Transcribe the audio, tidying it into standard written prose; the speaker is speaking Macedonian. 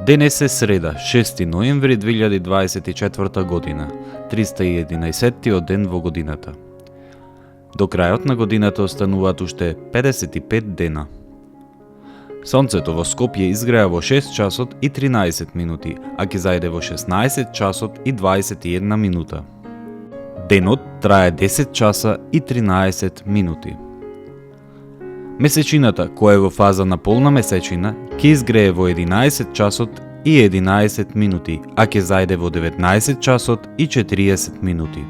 Денес е среда, 6 ноември 2024 година, 311 ден во годината. До крајот на годината остануваат уште 55 дена. Сонцето во Скопје изгреа во 6 часот и 13 минути, а ќе зајде во 16 часот и 21 минута. Денот трае 10 часа и 13 минути. Месечината, која е во фаза на полна месечина, ќе изгрее во 11 часот и 11 минути, а ќе зајде во 19 часот и 40 минути.